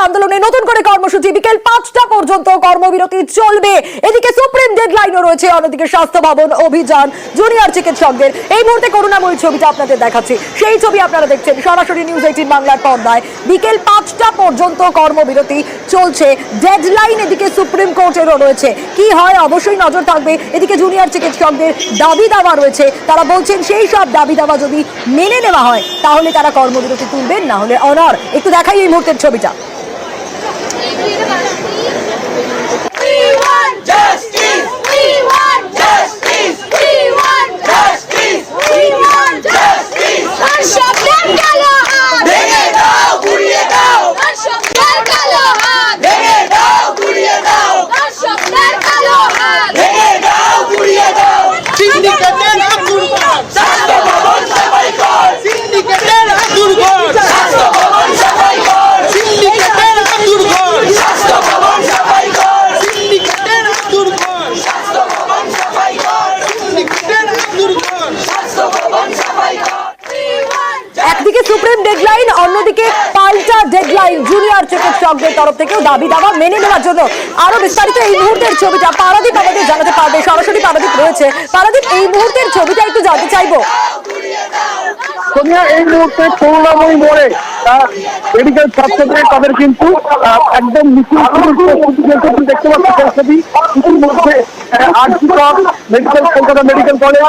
আন্দোলনে নতুন করে কর্মসূচি, বিকেল 5টা পর্যন্ত কর্মবিরতি চলবে। এদিকে সুপ্রিম ডেডলাইনও রয়েছে, অন্যদিকে স্বাস্থ্য ভবন অভিযান জুনিয়র চিকিৎসকদের। এই মুহূর্তে করুণাময়ী ছবিটা আপনাদের দেখাচ্ছি, সেই ছবি আপনারা দেখছেন সরাসরি নিউজ 18 বাংলার পর্দায়। বিকেল 5টা পর্যন্ত কর্মবিরতি চলছে, ডেডলাইন এদিকে সুপ্রিম কোর্টেরও রয়েছে। কি হয় অবশ্যই নজর থাকবে। এদিকে জুনিয়র চিকিৎসকদের দাবি দাওয়া রয়েছে, তারা বলছেন সেই সব দাবি দাওয়া যদি মেনে নেওয়া হয় তাহলে তারা কর্মবিরতি তুলবেন, না হলে অনার। একটু দেখাই এই মুহূর্তের ছবিটা। একদিকে সুপ্রিম ডেডলাইন, অন্যদিকে পাল্টা ডেডলাইন জুনিয়র চিকিৎসকদের তরফ থেকেও দাবি দাওয়া মেনে নেওয়ার জন্য। আরো বিস্তারিত এই মুহূর্তের ছবিটা পারাদীপ আমাদের জানাতে পারবে, সরাসরি পারাদীপ রয়েছে। পারাদীপ, এই মুহূর্তের ছবিটা একটু জানতে চাইবো। সোনিয়া, এই মুহূর্তে করুণাময়ী মোড়ে মেডিকেল ছাত্রদের তাদের কিন্তু একদম দেখতে পাচ্ছি ইতিমধ্যে মেডিকেল কলকাতা মেডিকেল কলেজ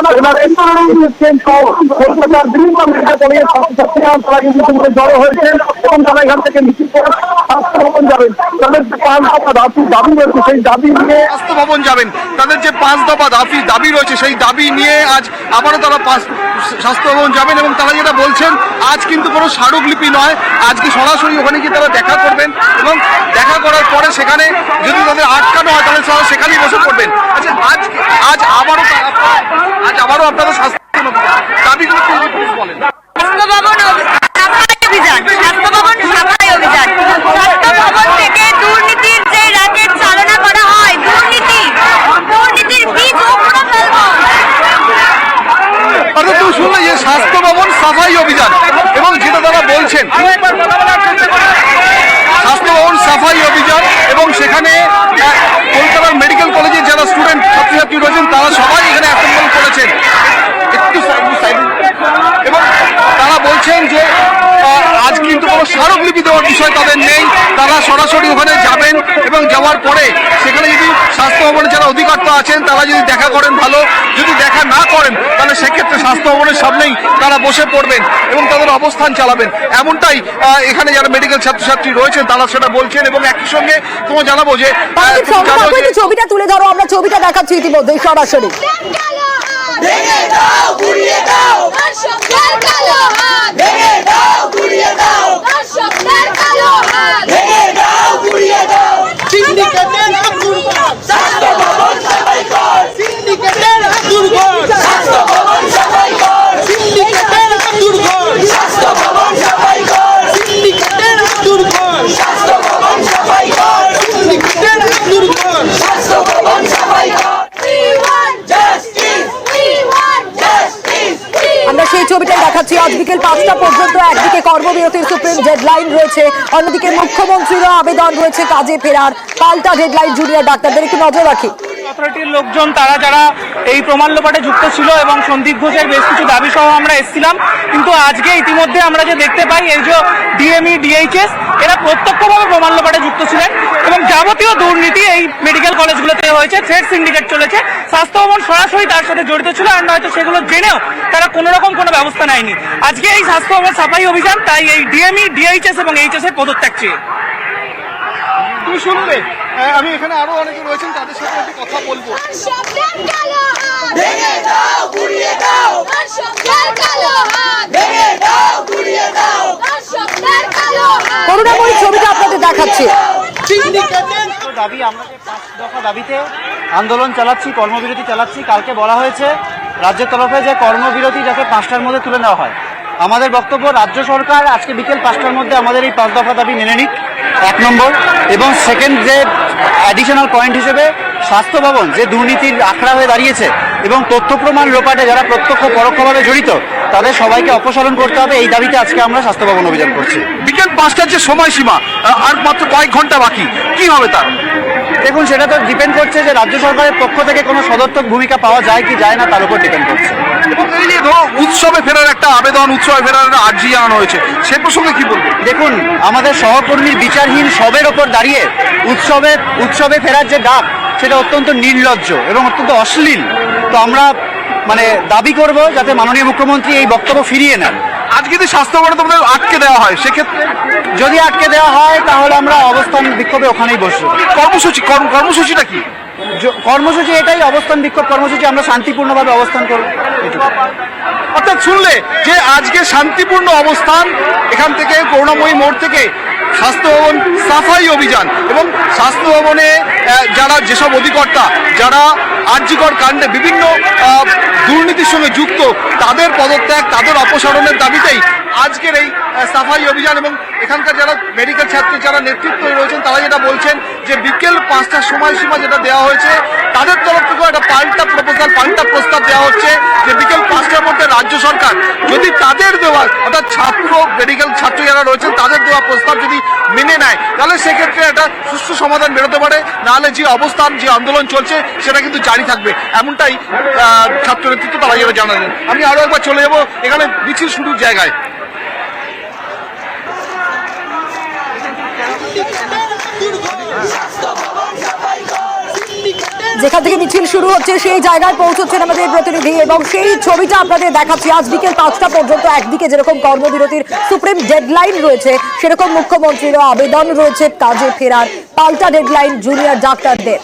কলকাতার বিভিন্ন মেডিকেল কলেজের ছাত্রছাত্রীরা তারা কিন্তু জড়ো হয়েছেন এবং তারা এখান থেকে মিছিল করে স্বাস্থ্য ভবন যাবেন। তাদের যে 5 দফা দাবি রয়েছে সেই দাবি নিয়ে স্বাস্থ্য ভবন যাবেন। তাদের যে 5 দফা দাবি রয়েছে সেই দাবি নিয়ে আজ আবারও তারা স্বাস্থ্য ভবন যাবেন এবং তারা যেটা বলছেন আজ কিন্তু কোনো স্মারকলিপি নয়, আজকে সরাসরি ওখানে গিয়ে তারা দেখা করবেন এবং দেখা করার পরে সেখানে যদি তাদের আটকানো হয় তাহলে তারা সেখানেই বসে পড়বেন। আচ্ছা, আজ আবারও আপনাদের স্বাস্থ্য দাবিগুলো বলেন। স্বাস্থ্য ভবন সাফাই অভিযান এবং যেটা তারা বলছেন স্বাস্থ্য ভবন সাফাই অভিযান এবং সেখানে কলকাতার মেডিকেল কলেজের যারা স্টুডেন্ট ছাত্রছাত্রী রয়েছেন তারা সবাই এখানে অ্যাসেম্বল করেছেন এবং তারা বলছেন যে আজ কিন্তু কোনো স্মারকলিপি দেওয়ার বিষয় তাদের নেই। তারা সরাসরি ওখানে যাবেন এবং যাওয়ার পরে সেখানে যদি স্বাস্থ্য ভবনের যারা অধিকর্তা আছেন তারা যদি দেখা করেন ভালো, যদি দেখা না করেন তাহলে সেক্ষেত্রে স্বাস্থ্য ভবনের সামনেই তারা বসে পড়বেন এবং তাদের অবস্থান চালাবেন। এমনটাই এখানে যারা মেডিকেল ছাত্রছাত্রী রয়েছেন তারা সেটা বলছেন এবং একই সঙ্গে তোমার জানাবো যে ছবিটা তুলে ধরো, আমরা ছবিটা দেখাচ্ছি ইতিমধ্যে সরাসরি। আমরা সেই ছবিটাই দেখাচ্ছি। আজ বিকেল 5টা পর্যন্ত একদিকে কর্মবিরতির সুপ্রিম ডেডলাইন রয়েছে, অন্যদিকে মুখ্যমন্ত্রীরও আবেদন রয়েছে কাজে ফেরার। পাল্টা ডেডলাইন জুনিয়র ডাক্তারদের, একটু নজর রাখি। অথরিটির লোকজন তারা যারা এই প্রমাণলোপাটে যুক্ত ছিল এবং সন্দীপ ঘোষের বেশ কিছু দাবি সহ আমরা এসেছিলাম, কিন্তু আজকে ইতিমধ্যে আমরা যে দেখতে পাই এই যে ডিএমই ডিএইচএস এরা প্রত্যক্ষভাবে প্রমাণলোপাটে যুক্ত ছিলেন এবং যাবতীয় দুর্নীতি এই মেডিকেল কলেজগুলোতে হয়েছে, থ্রেড সিন্ডিকেট চলেছে, স্বাস্থ্য ভবন সরাসরি তার সাথে জড়িত ছিল আর নয়তো সেগুলো জেনেও তারা কোনো রকম কোনো ব্যবস্থা নেয়নি। আজকে এই স্বাস্থ্য ভবন সাফাই অভিযান, তাই এই ডিএমই ডিএইচএস এবং এইচএস এর পদত্যাগ চেয়ে। তুমি শুনবে, আমি এখানে আরো অনেকে রয়েছেন তাদের সাথে একটু কথা বলবো। করুণাময়ী ছবিটা আপনাদের দেখাচ্ছি। দাবি, আমরা যে 5 দফা দাবিতে আন্দোলন চালাচ্ছি, কর্মবিরতি চালাচ্ছি, কালকে বলা হয়েছে রাজ্যের তরফে যে কর্মবিরতি যাতে 5টার মধ্যে তুলে নেওয়া হয়। আমাদের বক্তব্য, রাজ্য সরকার আজকে বিকেল 5টার মধ্যে আমাদের এই 5 দফা দাবি মেনে নিক, 1 নম্বর। এবং সেকেন্ড যে অ্যাডিশনাল পয়েন্ট হিসেবে স্বাস্থ্য ভবন যে দুর্নীতির আখড়া হয়ে দাঁড়িয়েছে এবং তথ্য প্রমাণ লোপাটে যারা প্রত্যক্ষ পরোক্ষভাবে জড়িত তাদের সবাইকে অপসারণ করতে হবে, এই দাবিতে আজকে আমরা স্বাস্থ্য ভবন অভিযান করছি। বিকেল 5টার যে সময়সীমা আর মাত্র কয়েক ঘন্টা বাকি, কি হবে তার? দেখুন, সেটা তো ডিপেন্ড করছে যে রাজ্য সরকারের পক্ষ থেকে কোনো সদর্থক ভূমিকা পাওয়া যায় কি যায় না তার উপর ডিপেন্ড করছে। এবং এই যে ধরো উৎসবে ফেরার একটা আবেদন, উৎসবে ফেরার একটা আর্জি জানানো হয়েছে, সে প্রসঙ্গে কি বলবো? দেখুন, আমাদের সহকর্মীর বিচারহীন সবের ওপর দাঁড়িয়ে উৎসবে ফেরার যে ডাক, সেটা অত্যন্ত নির্লজ্জ এবং অত্যন্ত অশ্লীল। তো আমরা দাবি করব যাতে মাননীয় মুখ্যমন্ত্রী এই বক্তব্য ফিরিয়ে নেন। আজকে যদি স্বাস্থ্য ভবনে তোমাদের আটকে দেওয়া হয়, সেক্ষেত্রে যদি আটকে দেওয়া হয় তাহলে আমরা অবস্থান বিক্ষোভে ওখানেই বসবো। কর্মসূচিটা কি? কর্মসূচি এটাই, অবস্থান বিক্ষোভ কর্মসূচি। আমরা শান্তিপূর্ণভাবে অবস্থান করব। অর্থাৎ শুনলে যে আজকে শান্তিপূর্ণ অবস্থান, এখান থেকে করুণাময়ী মোড় থেকে স্বাস্থ্য ভবন সাফাই অভিযান, এবং স্বাস্থ্য ভবনে যারা যেসব অধিকর্তা যারা আর্যিকর কাণ্ডে বিভিন্ন দুর্নীতির সঙ্গে যুক্ত, তাদের পদত্যাগ, তাদের অপসারণের দাবিতেই আজকের এই সাফাই অভিযান। এবং এখানকার যারা মেডিকেল ছাত্র যারা নেতৃত্ব রয়েছেন, তারা যেটা বলছেন যে বিকেল 5টার সময়সীমা যেটা দেওয়া হয়েছে, তাদের তরফ থেকেও একটা পাল্টা প্রস্তাব দেওয়া হচ্ছে যে বিকেল 5টার মধ্যে রাজ্য সরকার যদি তাদের দেওয়া, অর্থাৎ মেডিকেল ছাত্র যারা রয়েছেন তাদের দেওয়া প্রস্তাব যদি মেনে নেয়, তাহলে সেক্ষেত্রে একটা সুষ্ঠু সমাধান বেরোতে পারে। নাহলে যে অবস্থান, যে আন্দোলন চলছে, সেটা কিন্তু জারি থাকবে, এমনটাই ছাত্র নেতৃত্ব তারা যেটা জানালেন। আমি আরো একবার চলে যাবো এখানে মিছিল শুরুর জায়গায়। যেখান থেকে মিছিল শুরু হচ্ছে সেই জায়গায় পৌঁছচ্ছেন আমাদের প্রতিনিধি, এবং সেই ছবিটা আপনাদের দেখাচ্ছি। আজ বিকেল 5টা পর্যন্ত একদিকে যেরকম কর্মবিরতির সুপ্রিম ডেডলাইন রয়েছে, সেরকম মুখ্যমন্ত্রীরও আবেদন রয়েছে কাজে ফেরার, পাল্টা ডেডলাইন জুনিয়র ডাক্তারদের।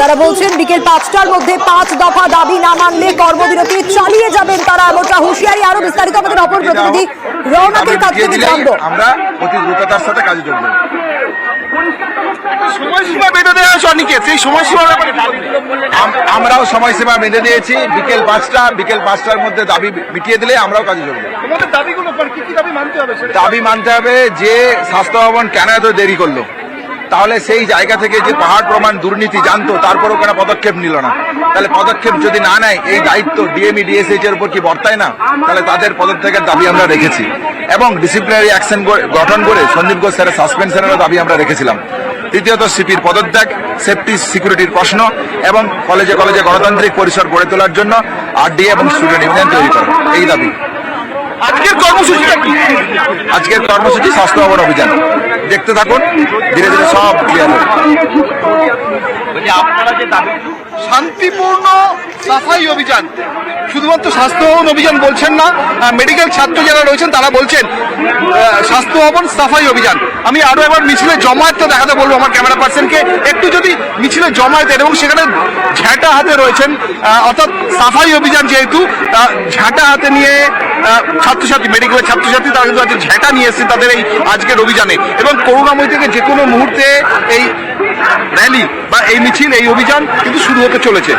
তারা বলছেন বিকেল 5টার মধ্যে 5 দফা দাবি না মানলে কর্মবিরতি চালিয়ে যাবেন তারা, এমনটা হুঁশিয়ারি। আরো বিস্তারিত আমাদের অপর প্রতিনিধি রওনাকের কাছ থেকে জানবো। আমরা অতি দ্রুততার সাথে কাজে যোগ দেব। সময়সীমা বেঁধে দেওয়া হয়েছে অনেকে, সেই সময়সীমার ব্যাপারে আমরাও সময়সীমা বেঁধে দিয়েছি। বিকেল 5টার মধ্যে দাবি মিটিয়ে দিলে আমরাও কাজে যোগ দেব। তোমাদের দাবিগুলো কি কি দাবি মানতে হবে? দাবি মানতে হবে যে স্বাস্থ্য ভবন কেন এত দেরি করলো, তাহলে সেই জায়গা থেকে যে পাহাড় প্রমাণ দুর্নীতি জানতো, তারপরও কেন পদক্ষেপ নিল না? তাহলে পদক্ষেপ যদি না নেয়, এই দায়িত্ব ডিএমই ডিএসএইচ এর উপর কি বর্তায় না? তাহলে তাদের পদত্যাগের দাবি আমরা রেখেছি, এবং ডিসিপ্লিনারি অ্যাকশন গঠন করে সন্দীপ ঘোষ স্যারের সাসপেনশনেরও দাবি আমরা রেখেছিলাম। তৃতীয়ত সিপির পদত্যাগ, সেফটি সিকিউরিটির প্রশ্ন, এবং কলেজে গণতান্ত্রিক পরিসর গড়ে তোলার জন্য আরডিএ এবং স্টুডেন্ট ইউনিয়ন তৈরি করা, এই দাবি। আজকের কর্মসূচিটা কি? আজকের কর্মসূচি স্বাস্থ্য ভবন অভিযান। দেখতে থাকুন, ধীরে ধীরে সব ক্লিয়ার হবে। শান্তিপূর্ণ সাফাই অভিযান, শুধুমাত্র স্বাস্থ্য ভবন অভিযান বলছেন না, মেডিকেল ছাত্র যারা রয়েছেন তারা বলছেন স্বাস্থ্য ভবন সাফাই অভিযান। আমি আরো একবার মিছিলে জমায়েতটা দেখাতে বলবো আমার ক্যামেরা পার্সনকে, একটু যদি মিছিলে জমায়েতের, এবং সেখানে ঝাঁটা হাতে রয়েছেন, অর্থাৎ সাফাই অভিযান যেহেতু, ঝাঁটা হাতে নিয়ে ছাত্রছাত্রী, মেডিকেলের ছাত্রছাত্রী তারা কিন্তু আজকে ঝাঁটা নিয়ে এসেছেন তাদের এই আজকের অভিযানে। এবং করুণাময়ী থেকে যে কোনো মুহূর্তে এই র্যালি বা এই মিছিল, এই অভিযান কিন্তু শুরু হতে চলেছে।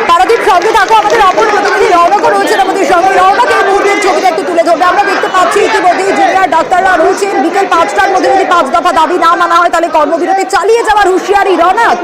পারাদীপ, সঙ্গে থাকো, আমাদের অপর প্রতিনিধি রওনক রয়েছেন আমাদের সঙ্গে। রওনক, এই মুহূর্তের ছবিটা একটু তুলে ধরবে। আমরা দেখতে পাচ্ছি ইতিমধ্যেই জুনিয়র ডাক্তাররা রয়েছেন, বিকেল 5টার মধ্যে যদি 5 দফা দাবি না মানা হয় তাহলে কর্মবিরতি চালিয়ে যাওয়ার হুঁশিয়ারি। রওনক,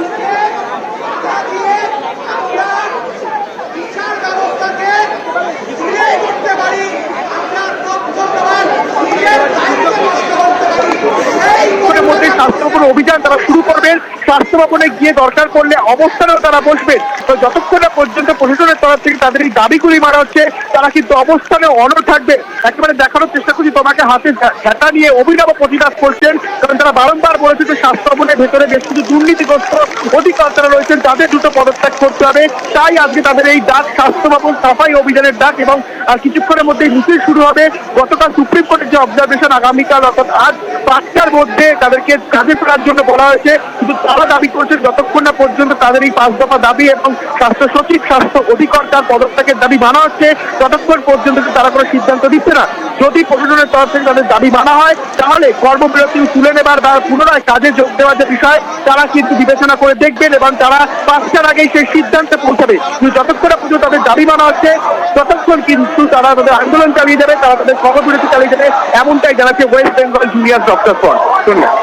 মধ্যে স্বাস্থ্য ভবন অভিযান তারা শুরু করবেন। স্বাস্থ্য ভবনে গিয়ে দরকার পড়লে অবস্থানেও তারা বসবেন। যতক্ষণ না পর্যন্ত প্রশাসনের তরফ থেকে তাদের এই দাবিগুলি মানা হচ্ছে, তারা কিন্তু অবস্থানে অনড় থাকবে। একেবারে দেখানোর চেষ্টা করছি তোমাকে, হাতে ঝাঁটা নিয়ে অভিনব প্রতিবাদ করছেন, কারণ তারা বারংবার বলেছে যে স্বাস্থ্য ভবনের ভেতরে বেশ কিছু দুর্নীতিগ্রস্ত অধিকর্তারা রয়েছেন, তাদের দ্রুত পদত্যাগ করতে হবে। তাই আজকে তাদের এই ডাক, স্বাস্থ্য ভবন সাফাই অভিযানের ডাক, এবং কিছুক্ষণের মধ্যে মিছিল শুরু হবে। গতকাল সুপ্রিম কোর্টের যে অবজারভেশন, আগামীকাল অর্থাৎ আজ 5টার মধ্যে তাদেরকে কাজে ফেরার জন্য বলা হয়েছে, কিন্তু তারা দাবি করছেন যতক্ষণ না পর্যন্ত তাদের এই 5 দফা দাবি এবং স্বাস্থ্য সচিব স্বাস্থ্য অধিকর্তার পদত্যাগের দাবি মানা হচ্ছে, ততক্ষণ পর্যন্ত তারা কোনো সিদ্ধান্ত দিচ্ছে না। যদি প্রশাসনের তরফ থেকে তাদের দাবি মানা হয় তাহলে কর্মবিরতি তুলে নেবার বা পুনরায় কাজে যোগ দেওয়ার যে বিষয় তারা কিন্তু বিবেচনা করে দেখবেন এবং তারা 5টার আগেই সেই সিদ্ধান্তে পৌঁছাবে। কিন্তু যতক্ষণ না পর্যন্ত তাদের দাবি মানা হচ্ছে ততক্ষণ কিন্তু তারা তাদের আন্দোলন চালিয়ে যাবে, তারা তাদের কর্মবিরতি চালিয়ে যাবে, এমনটাই জানাচ্ছে West Bengal junior doctor for. ধন্যবাদ।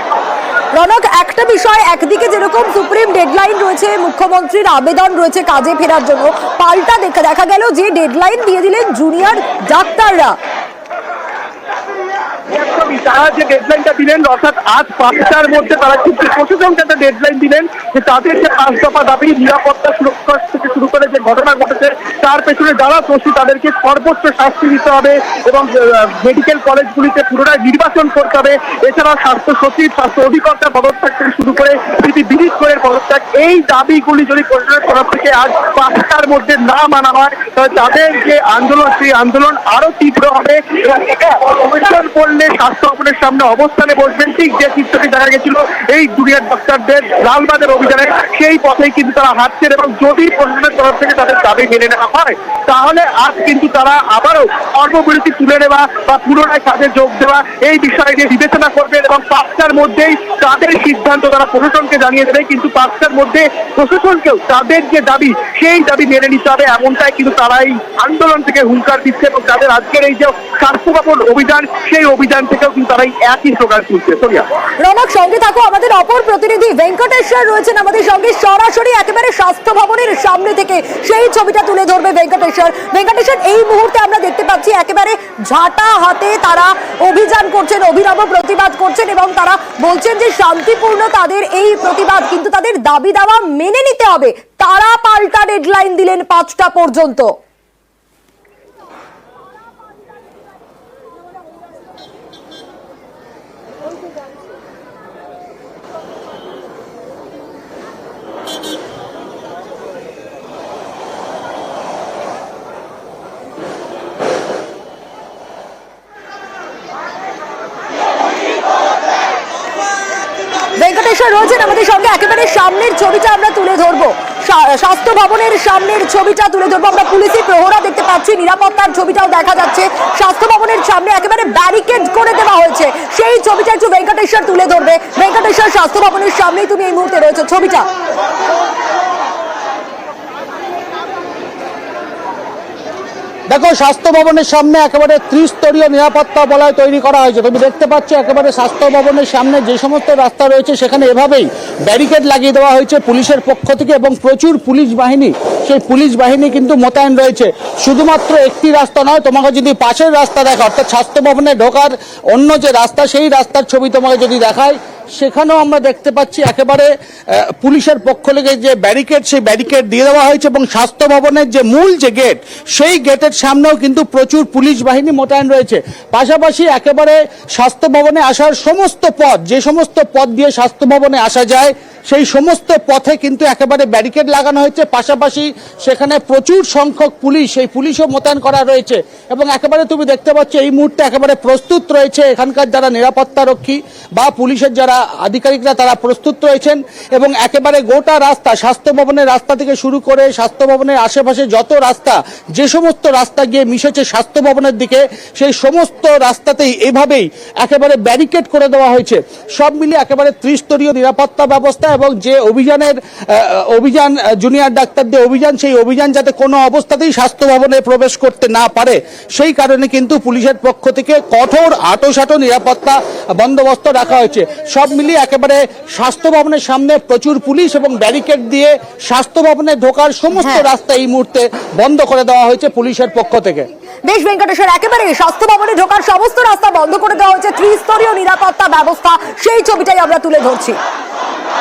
রনক, একটা বিষয়, একদিকে যেরকম সুপ্রিম ডেডলাইন রয়েছে, মুখ্যমন্ত্রীর আবেদন রয়েছে কাজে ফেরার জন্য, পাল্টা দেখা গেল যে ডেডলাইন দিয়ে দিলেন জুনিয়র ডাক্তাররা। তারা যে ডেডলাইনটা দিলেন অর্থাৎ আজ 5টার মধ্যে তারা কিন্তু প্রশাসনকে একটা ডেডলাইন দিলেন যে তাদের যে 5 দফা দাবি, নিরাপত্তা সুরক্ষা থেকে শুরু করে যে ঘটনা ঘটেছে তার পেছনে যারা দোষী তাদেরকে সর্বোচ্চ শাস্তি দিতে হবে এবং মেডিকেল কলেজগুলিতে পুনরায় নির্বাচন করতে হবে। এছাড়াও স্বাস্থ্য সচিব, স্বাস্থ্য অধিকর্তার পদত্যাগ থেকে শুরু করে বিধিক করে পদত্যাগ, এই দাবিগুলি যদি প্রশাসনের তরফ থেকে আজ 5টার মধ্যে না মানা হয় তাহলে তাদের যে আন্দোলন সেই আন্দোলন আরো তীব্র হবে এবং এটা অবস্থান করলে স্বাস্থ্য ভবনের সামনে অবস্থানে বসবেন। ঠিক যে চিত্রটি দেখা গেছিল এই জুনিয়র ডাক্তারদের লালবাজার অভিযানে, সেই পথেই কিন্তু তারা হাঁটছেন এবং যদি প্রশাসনের তরফ থেকে তাদের দাবি মেনে নেওয়া হয় তাহলে আজ কিন্তু তারা আবারও কর্মবিরতি তুলে নেওয়া বা পুনরায় কাজে যোগ দেওয়া এই বিষয় নিয়ে বিবেচনা করবেন এবং 5টার মধ্যেই তাদের সিদ্ধান্ত তারা প্রশাসনকে জানিয়ে দেবে। কিন্তু 5টার মধ্যে প্রশাসনকেও তাদের যে দাবি সেই দাবি মেনে নিতে হবে, এমনটাই কিন্তু তারা এই আন্দোলন থেকে হুঙ্কার দিচ্ছে এবং তাদের আজকের এই যে স্বাস্থ্য ভবন অভিযান সেই অভিযান থেকেও কিন্তু তারা একই স্লোগান তুলছে। সোনিয়া, রনক, সঙ্গে থাকো, আমাদের অপর প্রতিনিধি ভেঙ্কটেশ্বর রয়েছেন আমাদের সঙ্গে, সরাসরি একেবারে স্বাস্থ্য ভবনের সামনে থেকে সেই ছবিটা তুলে ধরবে ভেঙ্কটেশ্বর। ভেঙ্কটেশ্বর, এই মুহূর্তে আমরা দেখতে পাচ্ছি একেবারে ঝাঁটা হাতে তারা অভিযান করছেন, অভিনব প্রতিবাদ করছেন এবং তারা বলছেন যে শান্তিপূর্ণ তাদের এই প্রতিবাদ, কিন্তু তাদের দাবি দাওয়া মেনে নিতে হবে। তারা পাল্টা ডেডলাইন দিলেন 5টা পর্যন্ত। ভেঙ্কটেশ্বর রয়েছেন আমাদের সঙ্গে, একেবারে সামনের ছবিটা আমরা তুলে ধরবো, স্বাস্থ্য ভবনের সামনের ছবিটা তুলে ধরবো। আমরা পুলিশি প্রহরা দেখতে পাচ্ছি, নিরাপত্তার ছবিটাও দেখা যাচ্ছে। স্বাস্থ্য ভবনের সামনে একেবারে ব্যারিকেড করে দেওয়া হয়েছে, সেই ছবিটা একটু ভেঙ্কটেশ্বর তুলে ধরবে। ভেঙ্কটেশ্বর, স্বাস্থ্য ভবনের সামনেই তুমি এই মুহূর্তে রয়েছে, ছবিটা। দেখো, স্বাস্থ্য ভবনের সামনে একেবারে ত্রিস্তরীয় নিরাপত্তা বলয় তৈরি করা হয়েছে। তুমি দেখতে পাচ্ছ একেবারে স্বাস্থ্য ভবনের সামনে যে সমস্ত রাস্তা রয়েছে সেখানে এভাবেই ব্যারিকেড লাগিয়ে দেওয়া হয়েছে পুলিশের পক্ষ থেকে এবং প্রচুর পুলিশ বাহিনী, সেই পুলিশ বাহিনী কিন্তু মোতায়েন রয়েছে। শুধুমাত্র একটি রাস্তা নয়, তোমাকে যদি পাশের রাস্তা দেখা, অর্থাৎ স্বাস্থ্য ভবনে ঢোকার অন্য যে রাস্তা সেই রাস্তার ছবি তোমাকে যদি দেখায়, সেখানেও আমরা দেখতে পাচ্ছি একেবারে পুলিশের পক্ষ থেকে যে ব্যারিকেড, সেই ব্যারিকেড দিয়ে দেওয়া হয়েছে এবং স্বাস্থ্য ভবনের যে মূল যে গেট সেই গেটের সামনেও কিন্তু প্রচুর পুলিশ বাহিনী মোতায়েন রয়েছে। পাশাপাশি একেবারে স্বাস্থ্য ভবনে আসার সমস্ত পথ, যে সমস্ত পথ দিয়ে স্বাস্থ্য ভবনে আসা যায় সেই সমস্ত পথে কিন্তু একেবারে ব্যারিকেড লাগানো হয়েছে। পাশাপাশি সেখানে প্রচুর সংখ্যক পুলিশ, সেই পুলিশও মোতায়েন করা রয়েছে এবং একেবারে তুমি দেখতে পাচ্ছ এই মুহূর্তে একেবারে প্রস্তুত রয়েছে এখানকার যারা নিরাপত্তা রক্ষী বা পুলিশের যারা আধিকারিকরা, তারা প্রস্তুত রয়েছেন এবং একেবারে গোটা রাস্তা, স্বাস্থ্য ভবনের রাস্তা থেকে শুরু করে স্বাস্থ্য ভবনের আশেপাশে যত রাস্তা, যে সমস্ত রাস্তা গিয়ে মিশেছে স্বাস্থ্য ভবনের দিকে, সেই সমস্ত রাস্তাতেই এভাবেই একেবারে ব্যারিকেড করে দেওয়া হয়েছে। সব মিলিয়ে একেবারে ত্রিস্তরীয় নিরাপত্তা ব্যবস্থা এবং যে অভিযান জুনিয়র ডাক্তারদের অভিযান, সেই অভিযান যাতে কোনো অবস্থাতেই স্বাস্থ্য ভবনে প্রবেশ করতে না পারে সেই কারণে কিন্তু পুলিশের পক্ষ থেকে কঠোর আঁটোসাঁটো নিরাপত্তা বন্দোবস্ত রাখা হয়েছে। সব মিলিয়ে একেবারে স্বাস্থ্য ভবনের সামনে প্রচুর পুলিশ এবং ব্যারিকেড দিয়ে স্বাস্থ্য ভবনে ঢোকার সমস্ত রাস্তা এই মুহূর্তে বন্ধ করে দেওয়া হয়েছে পুলিশের পক্ষ থেকে। বেশ ভেঙ্কটেশ্বর, একেবারে স্বাস্থ্য ভবনে ঢোকার সমস্ত রাস্তা বন্ধ করে দেওয়া হয়েছে, ত্রিস্তরীয় নিরাপত্তা ব্যবস্থা, সেই ছবিটাই আমরা তুলে ধরছি।